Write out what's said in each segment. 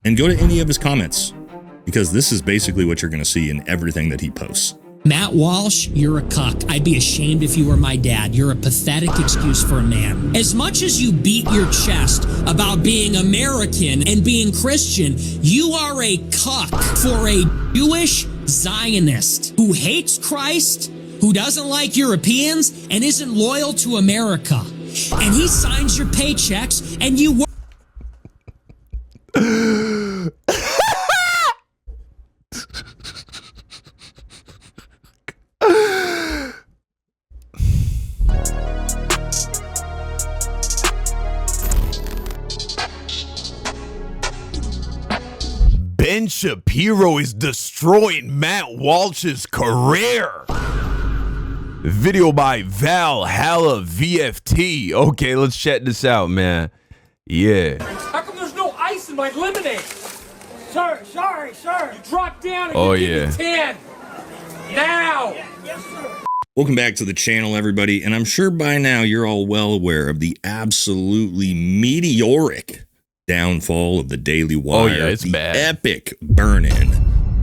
and go to any of his comments, because this is basically what you're going to see in everything that he posts. Matt Walsh, you're a cuck. I'd be ashamed if you were my dad. You're a pathetic excuse for a man. As much as you beat your chest about being American and being Christian, you are a cuck for a Jewish Zionist who hates Christ, who doesn't like Europeans, and isn't loyal to America. And he signs your paychecks, and you work. Ben Shapiro is destroying Matt Walsh's career. Video by Valhalla VFT. Okay, let's check this out, man. Yeah. How come there's no ice in my lemonade? Sir, sorry, sir. You drop down and give me 10. Now. Yes, sir. Welcome back to the channel, everybody. And I'm sure by now you're all well aware of the absolutely meteoric downfall of the Daily Wire. Oh, yeah, it's the bad. Epic burn-in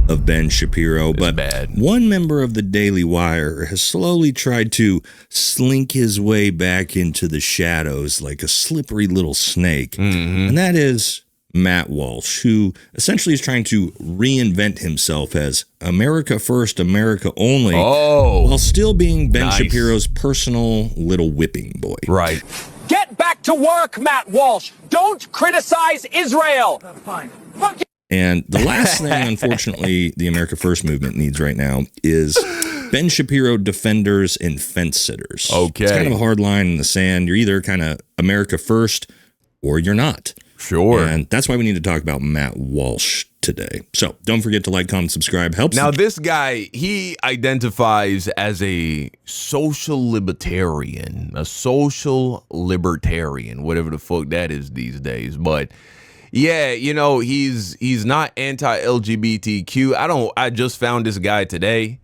of Ben Shapiro. It's but bad. One member of the Daily Wire has slowly tried to slink his way back into the shadows like a slippery little snake. Mm-hmm. And that is Matt Walsh, who essentially is trying to reinvent himself as America first, America only, while still being Ben Shapiro's personal little whipping boy. Right. Get back to work, Matt Walsh. Don't criticize Israel. Fine. And the last thing, unfortunately, the America First movement needs right now is Ben Shapiro defenders and fence sitters. Okay. It's kind of a hard line in the sand. You're either kind of America First or you're not. Sure. And that's why we need to talk about Matt Walsh today. So don't forget to like, comment, subscribe. Helps. Now, this guy, he identifies as a social libertarian, whatever the fuck that is these days. But yeah, you know, he's not anti-LGBTQ. I just found this guy today.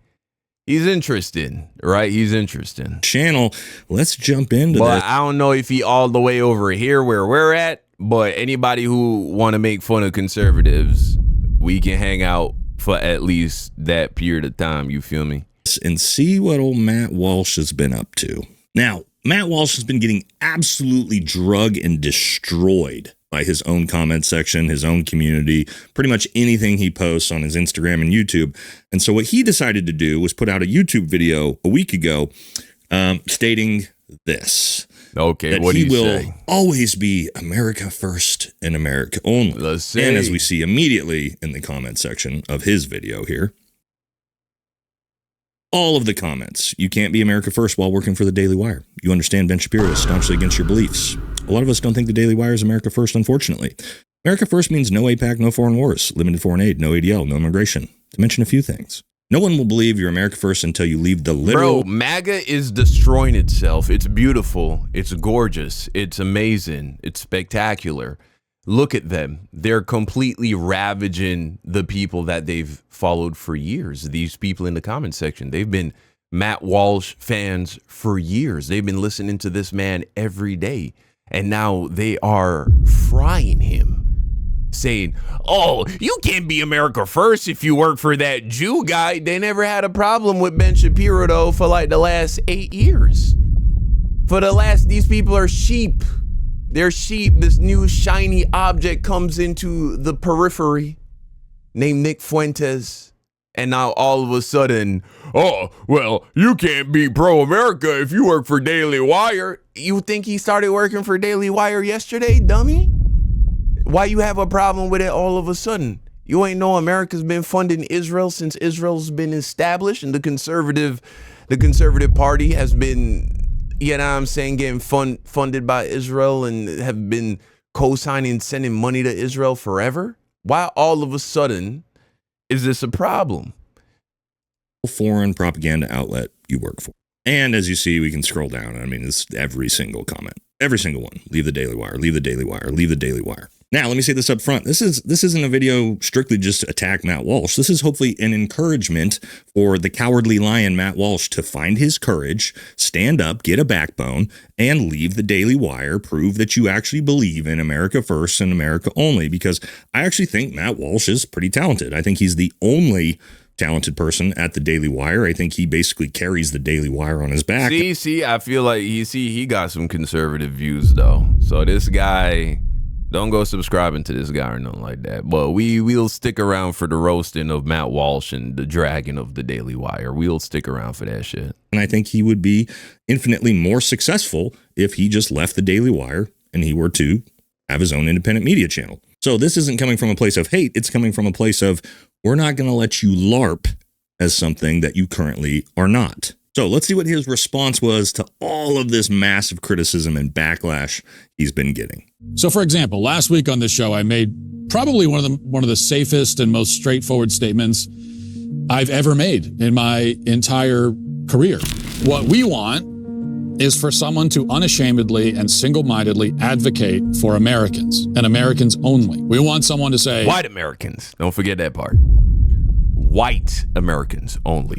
He's interesting, right? He's interesting. Channel. Let's jump into this. I don't know if he all the way over here where we're at, but anybody who want to make fun of conservatives, we can hang out for at least that period of time. You feel me? And see what old Matt Walsh has been up to. Now, Matt Walsh has been getting absolutely drugged and destroyed by his own comment section, his own community, pretty much anything he posts on his Instagram and YouTube. And so what he decided to do was put out a YouTube video a week ago stating this. Okay, what he will always be America first and America only. Let's see. And as we see immediately in the comment section of his video here, all of the comments, you can't be America first while working for the Daily Wire. You understand Ben Shapiro is staunchly against your beliefs. A lot of us don't think the Daily Wire is America first, unfortunately. America first means no APAC, no foreign wars, limited foreign aid, no ADL, no immigration, to mention a few things. No one will believe you're America first until you leave the literal... Bro, MAGA is destroying itself. It's beautiful. It's gorgeous. It's amazing. It's spectacular. Look at them. They're completely ravaging the people that they've followed for years. These people in the comment section, they've been Matt Walsh fans for years. They've been listening to this man every day. And now they are frying him, saying, oh, you can't be America first if you work for that Jew guy. They never had a problem with Ben Shapiro, though, for like the last 8 years. These people are sheep. They're sheep. This new shiny object comes into the periphery named Nick Fuentes. And now all of a sudden, oh, well, you can't be pro-America if you work for Daily Wire. You think he started working for Daily Wire yesterday, dummy? Why you have a problem with it all of a sudden? You ain't know America's been funding Israel since Israel's been established, and the conservative party has been, you know what I'm saying, getting funded by Israel and have been co-signing, sending money to Israel forever? Why all of a sudden is this a problem? Foreign propaganda outlet you work for. And as you see, we can scroll down. I mean, it's every single comment. Every single one. Leave the Daily Wire. Leave the Daily Wire. Leave the Daily Wire. Now, let me say this up front. This isn't a video strictly just to attack Matt Walsh. This is hopefully an encouragement for the cowardly lion Matt Walsh to find his courage, stand up, get a backbone, and leave the Daily Wire, prove that you actually believe in America first and America only, because I actually think Matt Walsh is pretty talented. I think he's the only talented person at the Daily Wire. I think he basically carries the Daily Wire on his back. See, I feel like he got some conservative views though. So this guy, don't go subscribing to this guy or nothing like that. But we'll stick around for the roasting of Matt Walsh and the dragging of the Daily Wire. We'll stick around for that shit. And I think he would be infinitely more successful if he just left the Daily Wire and he were to have his own independent media channel. So this isn't coming from a place of hate. It's coming from a place of, we're not going to let you LARP as something that you currently are not. So let's see what his response was to all of this massive criticism and backlash he's been getting. So, for example, last week on this show, I made probably one of the safest and most straightforward statements I've ever made in my entire career. What we want is for someone to unashamedly and single-mindedly advocate for Americans and Americans only. We want someone to say, white Americans. Don't forget that part. White Americans only.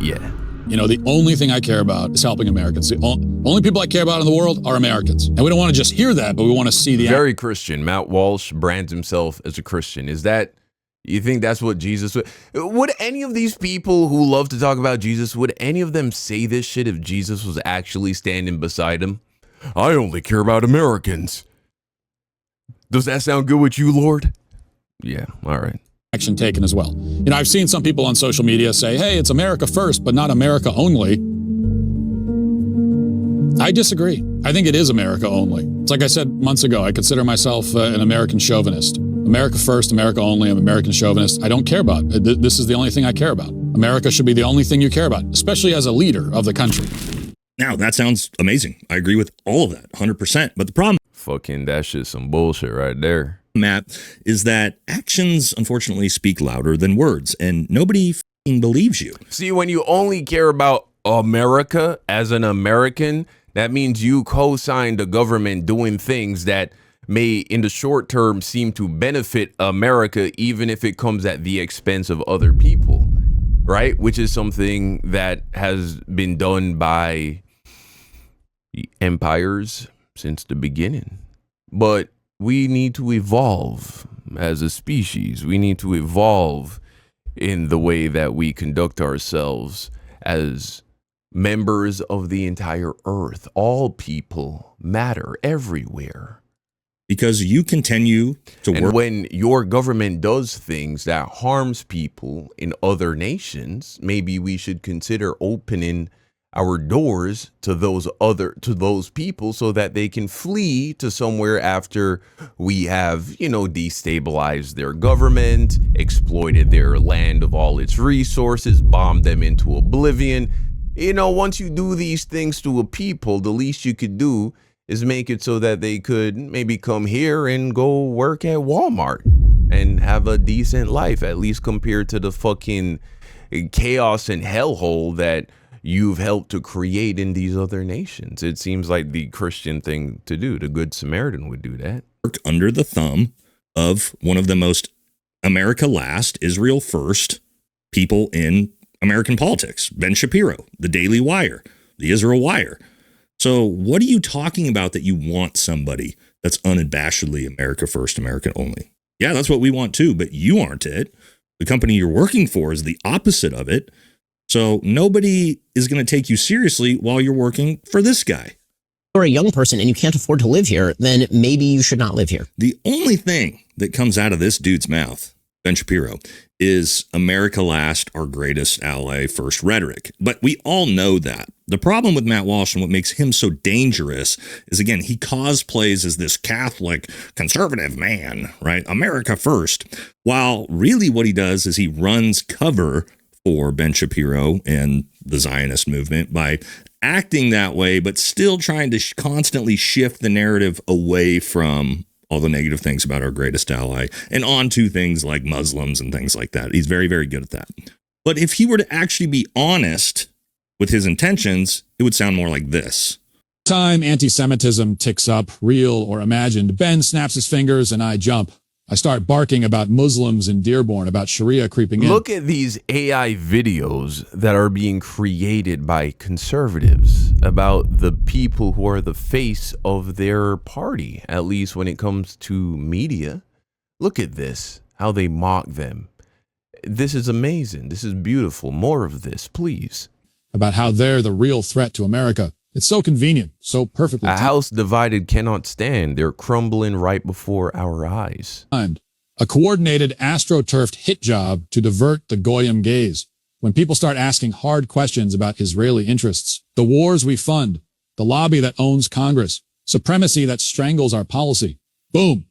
Yeah. You know, the only thing I care about is helping Americans. The only people I care about in the world are Americans. And we don't want to just hear that, but we want to see the... Very Christian. Matt Walsh brands himself as a Christian. Is that... You think that's what Jesus would any of these people who love to talk about Jesus, would any of them say this shit if Jesus was actually standing beside him? I only care about Americans. Does that sound good with you, Lord? Yeah, all right. Action taken as well. You know, I've seen some people on social media say, hey, it's America first, but not America only. I disagree. I think it is America only. It's like I said months ago, I consider myself an American chauvinist. America first, America only. I'm an American chauvinist. I don't care about it. This is the only thing I care about. America should be the only thing you care about, especially as a leader of the country. Now, that sounds amazing. I agree with all of that, 100%. But the problem... Fucking that shit's some bullshit right there. Matt, is that actions, unfortunately, speak louder than words, and nobody f***ing believes you. See, when you only care about America as an American, that means you co-sign the government doing things that may, in the short term, seem to benefit America, even if it comes at the expense of other people, right? Which is something that has been done by empires since the beginning. But we need to evolve as a species. We need to evolve in the way that we conduct ourselves as members of the entire earth. All people matter everywhere. Because you continue to work. And when your government does things that harms people in other nations, maybe we should consider opening our doors to those people so that they can flee to somewhere after we have, destabilized their government, exploited their land of all its resources, bombed them into oblivion. Once you do these things to a people, the least you could do is make it so that they could maybe come here and go work at Walmart and have a decent life, at least compared to the fucking chaos and hellhole that you've helped to create in these other nations. It seems like the Christian thing to do. The Good Samaritan would do that. Work under the thumb of one of the most America last, Israel first people in American politics, Ben Shapiro, the Daily Wire, the Israel Wire. So what are you talking about that you want somebody that's unabashedly America first, America only? Yeah, that's what we want too, but you aren't it. The company you're working for is the opposite of it. So nobody is going to take you seriously while you're working for this guy. If you're a young person and you can't afford to live here, then maybe you should not live here. The only thing that comes out of this dude's mouth, Ben Shapiro, is America last, our greatest ally first rhetoric. But we all know that. The problem with Matt Walsh and what makes him so dangerous is, again, he cosplays as this Catholic conservative man, right? America first. While really what he does is he runs cover for Ben Shapiro and the Zionist movement by acting that way, but still trying to constantly shift the narrative away from all the negative things about our greatest ally and onto things like Muslims and things like that. He's very, very good at that. But if he were to actually be honest with his intentions, it would sound more like this. Time anti-Semitism ticks up, real or imagined, Ben snaps his fingers and I jump. I start barking about Muslims in Dearborn, about Sharia creeping in. Look at these AI videos that are being created by conservatives about the people who are the face of their party, at least when it comes to media. Look at this, how they mock them. This is amazing. This is beautiful. More of this, please. About how they're the real threat to America. It's so convenient, so perfectly A house divided cannot stand. They're crumbling right before our eyes. timed. A coordinated astroturfed hit job to divert the Goyim gaze. When people start asking hard questions about Israeli interests, the wars we fund, the lobby that owns Congress, supremacy that strangles our policy. Boom.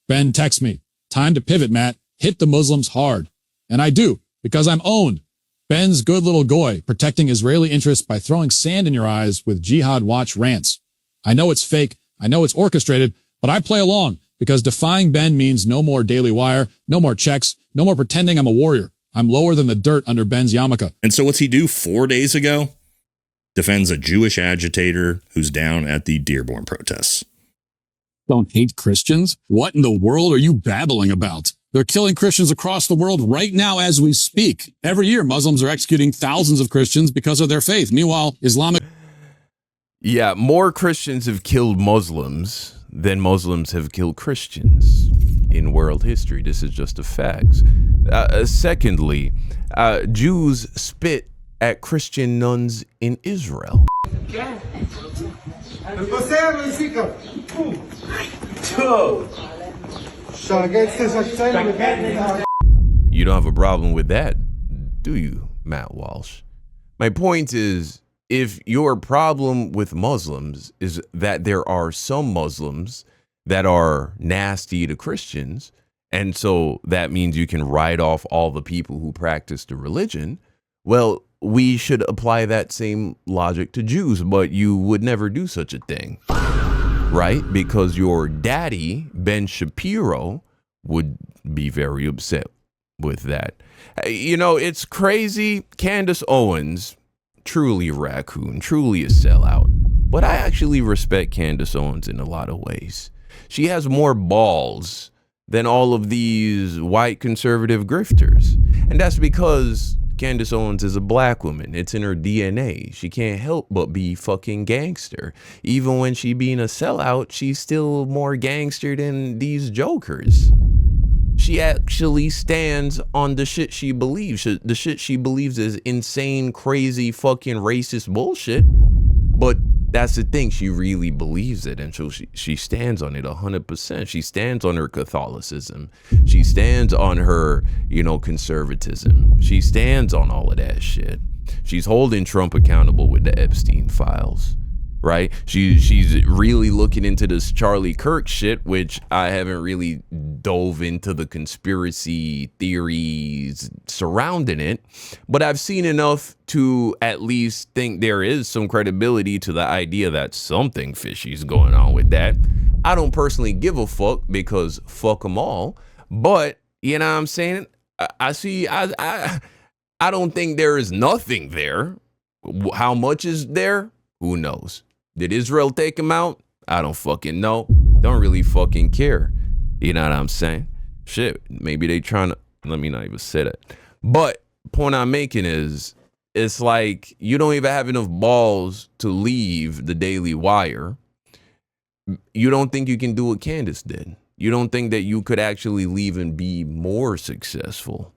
Ben texts me. Time to pivot, Matt. Hit the Muslims hard. And I do, because I'm owned. Ben's good little goy, protecting Israeli interests by throwing sand in your eyes with Jihad Watch rants. I know it's fake, I know it's orchestrated, but I play along, because defying Ben means no more Daily Wire, no more checks, no more pretending I'm a warrior. I'm lower than the dirt under Ben's yarmulke. And so what's he do 4 days ago? Defends a Jewish agitator who's down at the Dearborn protests. Don't hate Christians? What in the world are you babbling about? They're killing Christians across the world right now as we speak. Every year, Muslims are executing thousands of Christians because of their faith. Meanwhile, Islamic... Yeah, more Christians have killed Muslims than Muslims have killed Christians in world history. This is just a fact. Secondly, Jews spit at Christian nuns in Israel. You don't have a problem with that, do you, Matt Walsh? My point is, if your problem with Muslims is that there are some Muslims that are nasty to Christians, and so that means you can write off all the people who practice the religion, well, we should apply that same logic to Jews, but you would never do such a thing, right? Because your daddy, Ben Shapiro, would be very upset with that. You know, it's crazy. Candace Owens, truly a raccoon, truly a sellout. But I actually respect Candace Owens in a lot of ways. She has more balls than all of these white conservative grifters. And that's because Candace Owens is a black woman. It's in her DNA. She can't help but be fucking gangster. Even when she being a sellout, she's still more gangster than these jokers. She actually stands on the shit she believes. The shit she believes is insane, crazy, fucking racist bullshit. But that's the thing. She really believes it. And so she stands on it 100%. She stands on her Catholicism. She stands on her, conservatism. She stands on all of that shit. She's holding Trump accountable with the Epstein files. Right? She's really looking into this Charlie Kirk shit, which I haven't really dove into the conspiracy theories surrounding it, but I've seen enough to at least think there is some credibility to the idea that something fishy is going on with that. I don't personally give a fuck because fuck them all, but you know what I'm saying? I don't think there is nothing there. How much is there? Who knows? Did Israel take him out? I don't fucking know. Don't really fucking care. You know what I'm saying? Shit, maybe they trying to, let me not even say that. But point I'm making is, it's like you don't even have enough balls to leave the Daily Wire. You don't think you can do what Candace did. You don't think that you could actually leave and be more successful.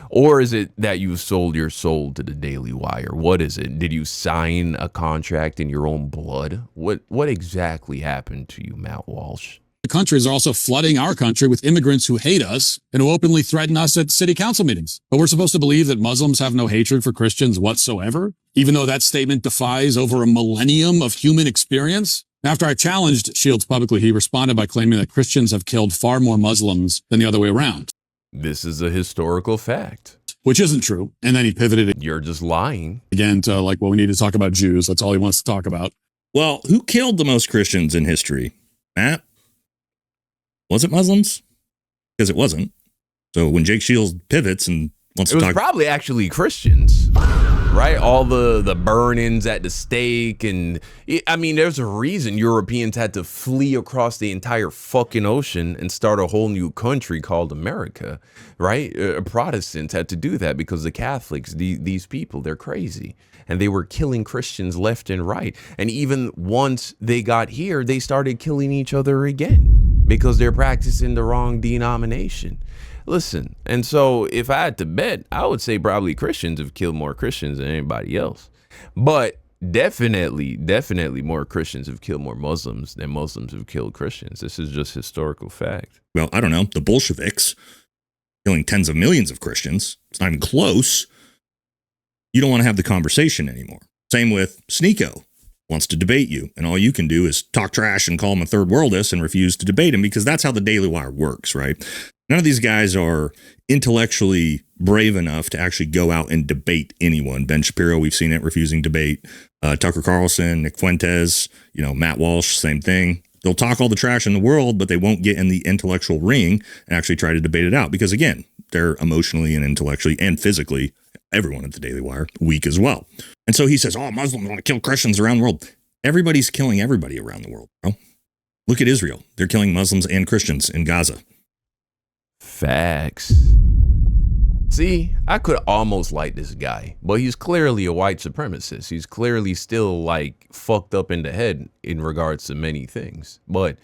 Or is it that you sold your soul to the Daily Wire? What is it? Did you sign a contract in your own blood? What exactly happened to you, Matt Walsh? The countries are also flooding our country with immigrants who hate us and who openly threaten us at city council meetings. But we're supposed to believe that Muslims have no hatred for Christians whatsoever, even though that statement defies over a millennium of human experience. After I challenged Shields publicly, he responded by claiming that Christians have killed far more Muslims than the other way around. This is a historical fact. Which isn't true. And then he pivoted You're just lying. again to we need to talk about Jews. That's all he wants to talk about. Well, who killed the most Christians in history? Matt? Was it Muslims? Because it wasn't. So when Jake Shields pivots and wants to talk... It was probably actually Christians. right? All the burn-ins at the stake. And I mean, there's a reason Europeans had to flee across the entire fucking ocean and start a whole new country called America, right? Protestants had to do that because the Catholics, these people, they're crazy. And they were killing Christians left and right. And even once they got here, they started killing each other again because they're practicing the wrong denomination. Listen, and so if I had to bet, I would say probably Christians have killed more Christians than anybody else. But definitely more Christians have killed more Muslims than Muslims have killed Christians. This is just historical fact. Well, I don't know. The Bolsheviks killing tens of millions of Christians. It's not even close. You don't want to have the conversation anymore. Same with Sneeko. Wants to debate you, and all you can do is talk trash and call him a third worldist and refuse to debate him, because that's how the Daily Wire works, right? None of these guys are intellectually brave enough to actually go out and debate anyone. Ben Shapiro, we've seen it, refusing debate. Tucker Carlson, Nick Fuentes, Matt Walsh, same thing. They'll talk all the trash in the world, but they won't get in the intellectual ring and actually try to debate it out, because again, they're emotionally and intellectually and physically, everyone at the Daily Wire, weak as well. And so he says, Muslims want to kill Christians around the world. Everybody's killing everybody around the world, bro. Look at Israel. They're killing Muslims and Christians in Gaza. Facts. See, I could almost like this guy, but he's clearly a white supremacist. He's clearly still like fucked up in the head in regards to many things. But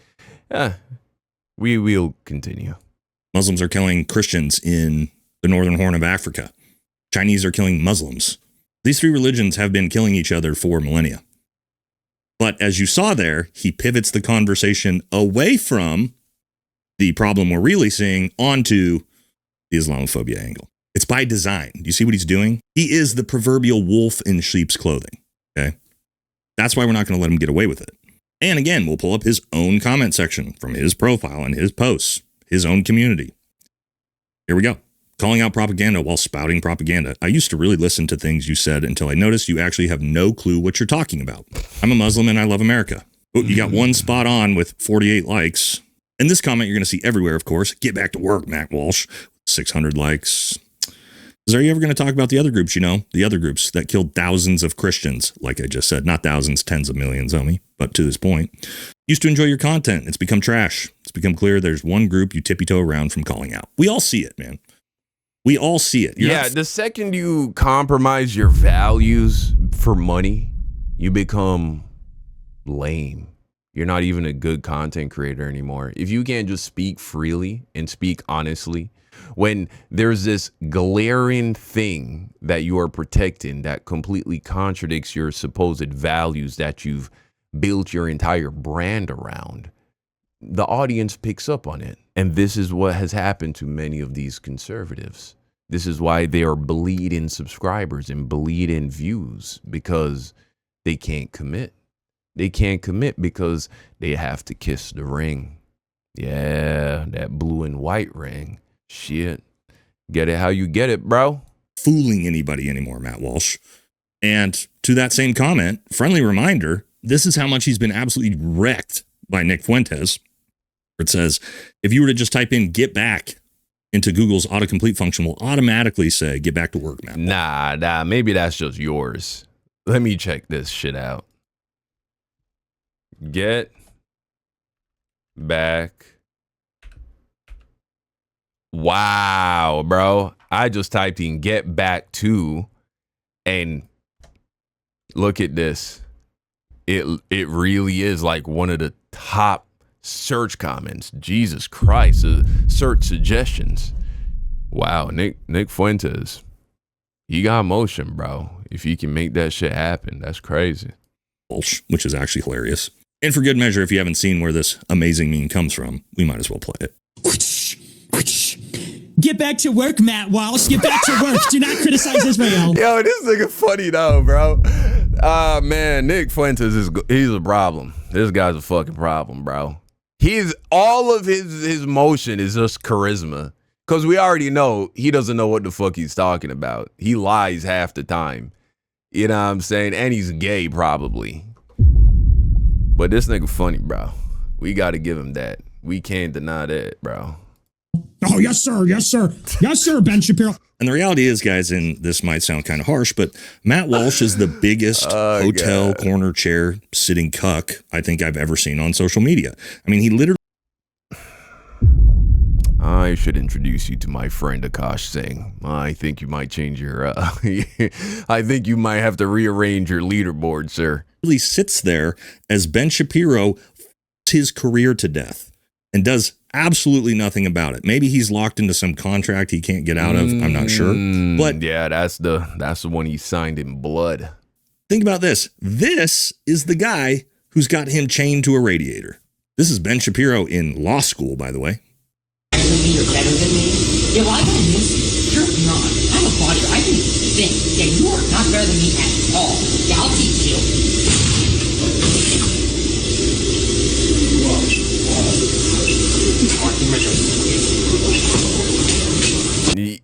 we will continue. Muslims are killing Christians in the Northern Horn of Africa. Chinese are killing Muslims. These three religions have been killing each other for millennia. But as you saw there, he pivots the conversation away from the problem we're really seeing onto the Islamophobia angle. It's by design. Do you see what he's doing? He is the proverbial wolf in sheep's clothing. Okay? That's why we're not going to let him get away with it. And again, we'll pull up his own comment section from his profile and his posts, his own community. Here we go. Calling out propaganda while spouting propaganda. I used to really listen to things you said until I noticed you actually have no clue what you're talking about. I'm a Muslim and I love America. Oh, you got one spot on with 48 likes. And this comment you're going to see everywhere, of course. Get back to work, Matt Walsh. 600 likes. Is are you ever going to talk about the other groups, the other groups that killed thousands of Christians? Like I just said, not thousands, tens of millions, homie. But to this point, used to enjoy your content. It's become trash. It's become clear there's one group you tippy-toe around from calling out. We all see it, man. We all see it. The second you compromise your values for money, you become lame. You're not even a good content creator anymore. If you can't just speak freely and speak honestly, when there's this glaring thing that you are protecting that completely contradicts your supposed values that you've built your entire brand around, the audience picks up on it. And this is what has happened to many of these conservatives. This is why they are bleeding subscribers and bleeding views, because they can't commit. They can't commit because they have to kiss the ring. Yeah, that blue and white ring. Shit. Get it how you get it, bro. Fooling anybody anymore, Matt Walsh. And to that same comment, friendly reminder, this is how much he's been absolutely wrecked by Nick Fuentes. It says, if you were to just type in "get back" into Google's autocomplete function, will automatically say "get back to work," Matt. Nah, maybe that's just yours. Let me check this shit out. Get back. Wow, bro. I just typed in "get back to," and look at this. It really is like one of the top search comments. Jesus Christ. Search suggestions. Wow, Nick Fuentes. He got motion, bro. If he can make that shit happen, that's crazy. Walsh, which is actually hilarious. And for good measure, if you haven't seen where this amazing meme comes from, we might as well play it. Get back to work, Matt Walsh. Get back to work. Do not criticize Israel. Yo, this nigga funny though, bro. Man, Nick Fuentes he's a problem. This guy's a fucking problem, bro. He's all of his motion is just charisma. Cause we already know he doesn't know what the fuck he's talking about. He lies half the time. You know what I'm saying? And he's gay probably. But this nigga funny, bro. We gotta give him that. We can't deny that, bro. Oh, yes, sir. Yes, sir. Yes, sir, Ben Shapiro. And the reality is, guys, and this might sound kind of harsh, but Matt Walsh is the biggest hotel corner chair sitting cuck I think I've ever seen on social media. I mean, he literally... I should introduce you to my friend Akash Singh. I think you might change your, I think you might have to rearrange your leaderboard, sir. Really sits there as Ben Shapiro his career to death and does absolutely nothing about it. Maybe he's locked into some contract he can't get out of. I'm not sure. But yeah, that's the one he signed in blood. Think about this. This is the guy who's got him chained to a radiator. This is Ben Shapiro in law school, by the way. You're better than me. Yeah, well, I gotta miss you. You're not. I'm a fighter. I can think. Yeah, you are not better than me at all. Yeah, I'll teach you.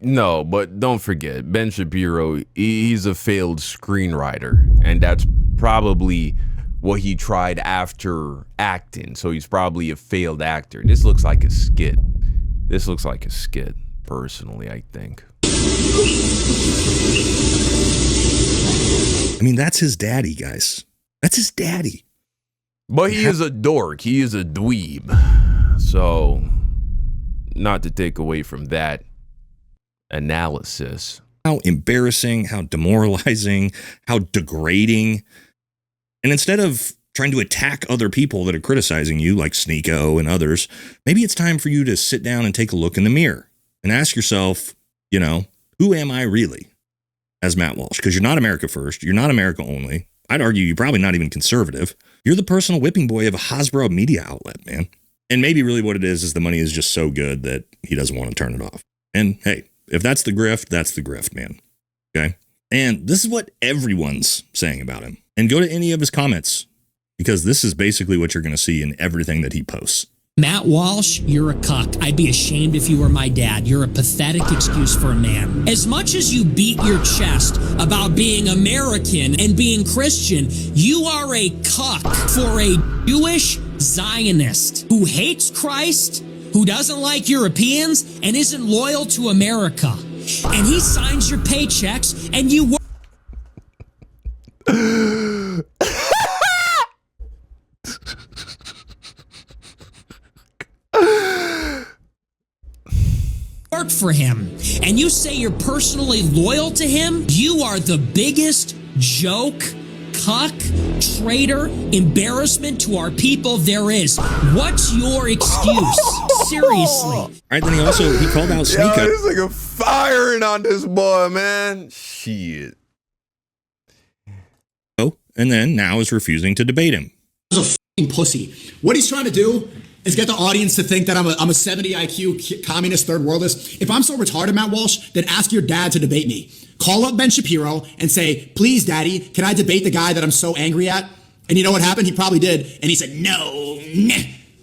No, but don't forget, Ben Shapiro, he's a failed screenwriter, and that's probably what he tried after acting. So he's probably a failed actor. This looks like a skit. Personally, I think. I mean, that's his daddy, guys. That's his daddy. But he is a dork. He is a dweeb. So, not to take away from that analysis. How embarrassing, how demoralizing, how degrading. And instead of trying to attack other people that are criticizing you, like Sneeko and others, maybe it's time for you to sit down and take a look in the mirror and ask yourself, you know, who am I really as Matt Walsh? Because you're not America first. You're not America only. I'd argue you're probably not even conservative. You're the personal whipping boy of a Hasbro media outlet, man. And maybe really what it is the money is just so good that he doesn't want to turn it off. And hey, if that's the grift, that's the grift, man. Okay? And this is what everyone's saying about him. And go to any of his comments, because this is basically what you're going to see in everything that he posts. Matt Walsh, you're a cuck. I'd be ashamed if you were my dad. You're a pathetic excuse for a man. As much as you beat your chest about being American and being Christian, you are a cuck for a Jewish Zionist who hates Christ, who doesn't like Europeans, and isn't loyal to America. And he signs your paychecks, and you work for him, and you say you're personally loyal to him. You are the biggest joke, cuck, traitor, embarrassment to our people there is. What's your excuse? Seriously. All right, then he called out Sneeko. Yo, this nigga firing on this boy, man. Shit. And then now is refusing to debate him. He's a f***ing pussy. What he's trying to do is get the audience to think that I'm a 70 IQ communist third worldist. If I'm so retarded, Matt Walsh, then ask your dad to debate me. Call up Ben Shapiro and say, please, daddy, can I debate the guy that I'm so angry at? And you know what happened? He probably did. And he said, no, nah,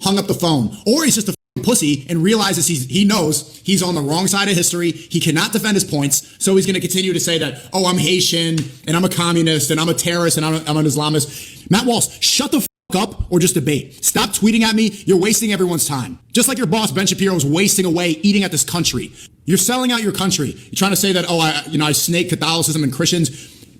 hung up the phone. Or he's just a f***ing pussy and realizes he knows he's on the wrong side of history. He cannot defend his points. So he's going to continue to say that, oh, I'm Haitian and I'm a communist and I'm a terrorist and I'm an Islamist. Matt Walsh, shut the up or just debate. Stop tweeting at me. You're wasting everyone's time. Just like your boss, Ben Shapiro, is wasting away eating at this country. You're selling out your country. You're trying to say that, oh, I snake Catholicism and Christians.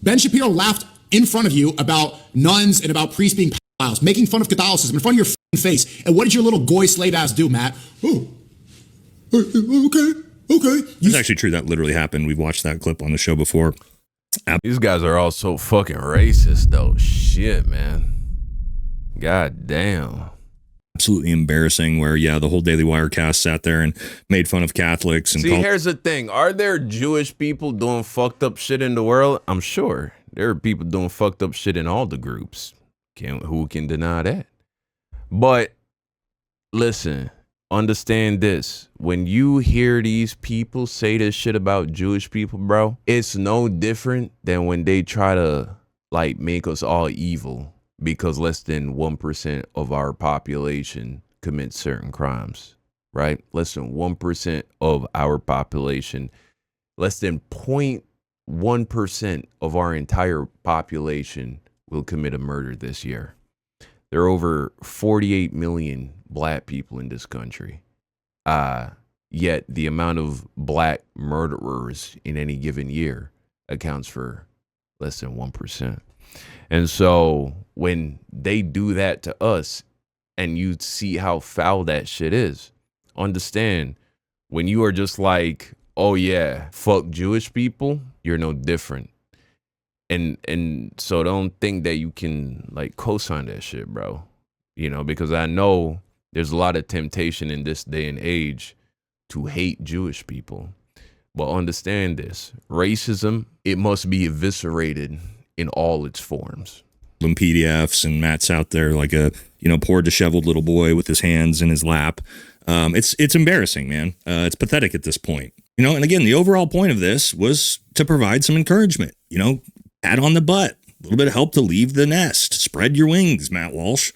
Ben Shapiro laughed in front of you about nuns and about priests being pedophiles, making fun of Catholicism in front of your face. And what did your little goy slave ass do, Matt? Oh, okay. It's actually true. That literally happened. We've watched that clip on the show before. These guys are all so fucking racist, though. Shit, man. God damn. Absolutely embarrassing where, yeah, the whole Daily Wire cast sat there and made fun of Catholics. And see, here's the thing. Are there Jewish people doing fucked up shit in the world? I'm sure. There are people doing fucked up shit in all the groups. Who can deny that? But listen, understand this. When you hear these people say this shit about Jewish people, bro, it's no different than when they try to, like, make us all evil. Because less than 1% of our population commits certain crimes, right? Less than 1% of our population, less than 0.1% of our entire population will commit a murder this year. There are over 48 million black people in this country. yet the amount of black murderers in any given year accounts for less than 1%. And so when they do that to us and you see how foul that shit is, understand when you are just like, oh yeah, fuck Jewish people, you're no different. And so don't think that you can like co-sign that shit, bro. You know, because I know there's a lot of temptation in this day and age to hate Jewish people. But understand this, racism, it must be eviscerated in all its forms. PDFs, and Matt's out there like a, you know, poor disheveled little boy with his hands in his lap. It's embarrassing, man. It's pathetic at this point. You know, and again, the overall point of this was to provide some encouragement, you know, pat on the butt, a little bit of help to leave the nest, spread your wings, Matt Walsh.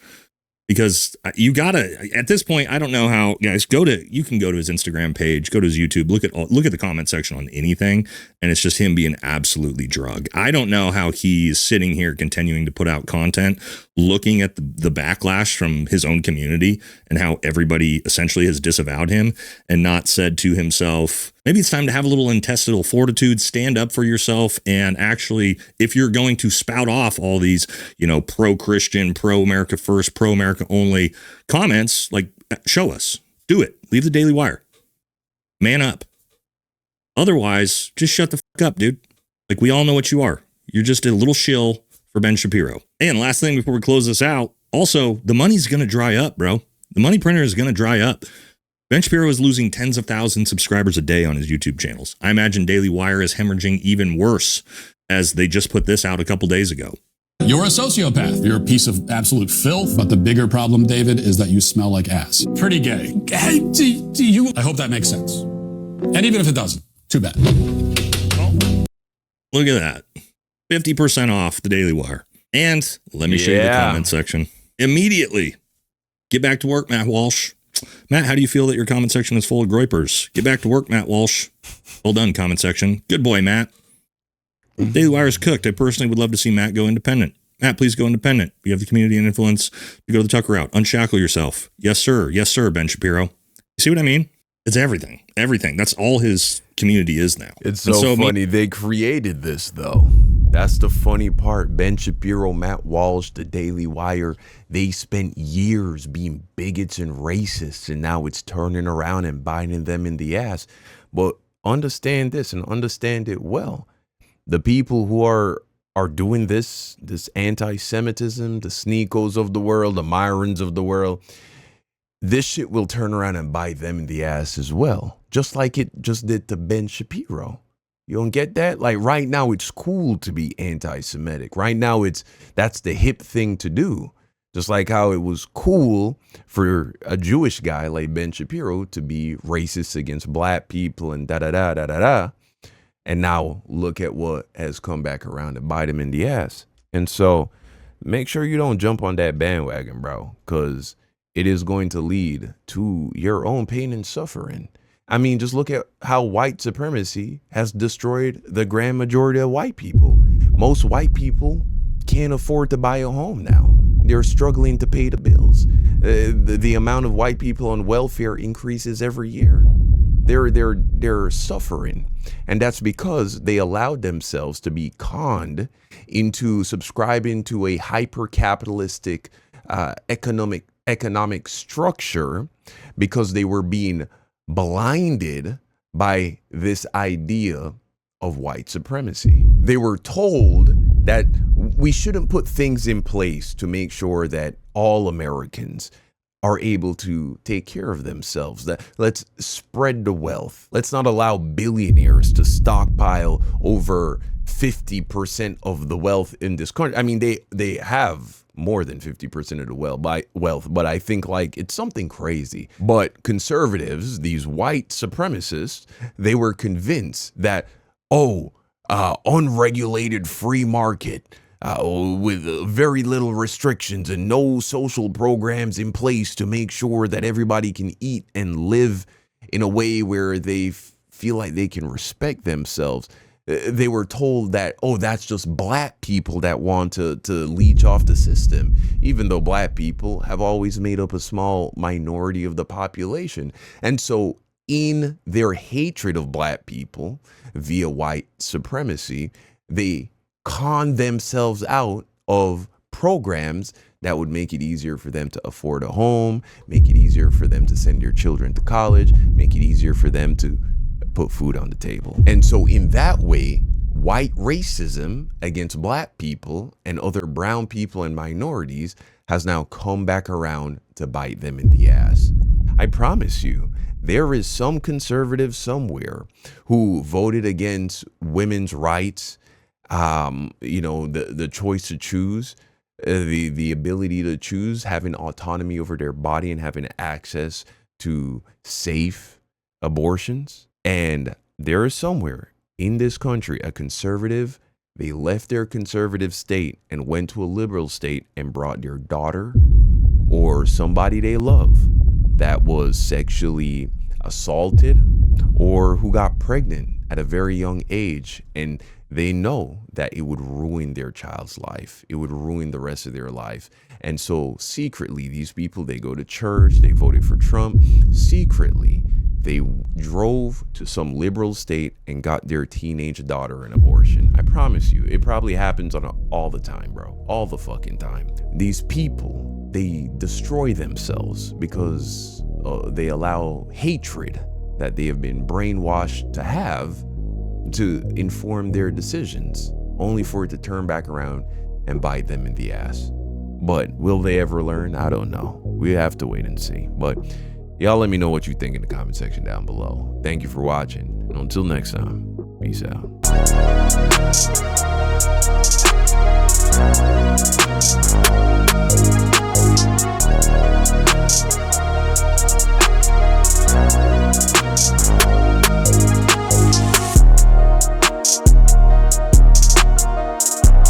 Because you gotta, at this point, I don't know how, guys, you can go to his Instagram page, go to his YouTube, look at the comment section on anything, and it's just him being absolutely drugged. I don't know how he's sitting here continuing to put out content, looking at the backlash from his own community and how everybody essentially has disavowed him and not said to himself, maybe it's time to have a little intestinal fortitude, stand up for yourself, and actually, if you're going to spout off all these, you know, pro-Christian, pro-America first, pro-America only comments, like, show us. Do it. Leave the Daily Wire. Man up. Otherwise, just shut the fuck up, dude. Like, we all know what you are. You're just a little shill for Ben Shapiro. And last thing before we close this out, also, the money's going to dry up, bro. The money printer is going to dry up. Ben Shapiro is losing tens of thousands of subscribers a day on his YouTube channels. I imagine Daily Wire is hemorrhaging even worse, as they just put this out a couple days ago. You're a sociopath. You're a piece of absolute filth. But the bigger problem, David, is that you smell like ass. Pretty gay. Do you? I hope that makes sense. And even if it doesn't, too bad. Look at that. 50% off the Daily Wire. And let me show you the comment section. Immediately. Get back to work, Matt Walsh. Matt, how do you feel that your comment section is full of groypers? Get back to work, Matt Walsh. Well done, comment section. Good boy, Matt. Daily Wire is cooked. I personally would love to see Matt go independent. Matt, please go independent. You have the community and influence to go the Tucker route. Unshackle yourself. Yes, sir. Yes, sir, Ben Shapiro. You see what I mean? It's everything. Everything. That's all his community is now. It's so funny. They created this, though. That's the funny part. Ben Shapiro, Matt Walsh, the Daily Wire, they spent years being bigots and racists, and now it's turning around and biting them in the ass. But understand this and understand it well. The people who are doing this anti-Semitism, the Sneakos of the world, the Myrons of the world, this shit will turn around and bite them in the ass as well, just like it just did to Ben Shapiro. You don't get that? Like right now, it's cool to be anti-Semitic. Right now, that's the hip thing to do. Just like how it was cool for a Jewish guy like Ben Shapiro to be racist against black people and da-da-da-da-da-da. And now look at what has come back around to bite him in the ass. And so make sure you don't jump on that bandwagon, bro, because it is going to lead to your own pain and suffering. I mean, just look at how white supremacy has destroyed the grand majority of white people. Most white people can't afford to buy a home now. They're struggling to pay the bills. The amount of white people on welfare increases every year. They're suffering. And that's because they allowed themselves to be conned into subscribing to a hyper-capitalistic economic structure because they were being blinded by this idea of white supremacy. They were told that we shouldn't put things in place to make sure that all Americans are able to take care of themselves. That let's spread the wealth. Let's not allow billionaires to stockpile over 50% of the wealth in this country. I mean, they have more than 50% of the wealth, but I think like it's something crazy. But conservatives, these white supremacists, they were convinced that, unregulated free market with very little restrictions and no social programs in place to make sure that everybody can eat and live in a way where they feel like they can respect themselves. They were told that, that's just black people that want to leech off the system, even though black people have always made up a small minority of the population. And so in their hatred of black people via white supremacy, they con themselves out of programs that would make it easier for them to afford a home, make it easier for them to send their children to college, make it easier for them to put food on the table. And so in that way, white racism against black people and other brown people and minorities has now come back around to bite them in the ass. I promise you, there is some conservative somewhere who voted against women's rights, the choice to choose, the ability to choose, having autonomy over their body and having access to safe abortions. And there is somewhere in this country a conservative, they left their conservative state and went to a liberal state and brought their daughter or somebody they love that was sexually assaulted or who got pregnant at a very young age, and they know that it would ruin their child's life. It would ruin the rest of their life. And so secretly, these people, they go to church, they voted for Trump. Secretly, they drove to some liberal state and got their teenage daughter an abortion. I promise you, it probably happens all the time, bro. All the fucking time. These people, they destroy themselves because they allow hatred that they have been brainwashed to have to inform their decisions, only for it to turn back around and bite them in the ass. But will they ever learn? I don't know. We have to wait and see. But y'all let me know what you think in the comment section down below. Thank you for watching. And until next time, peace out.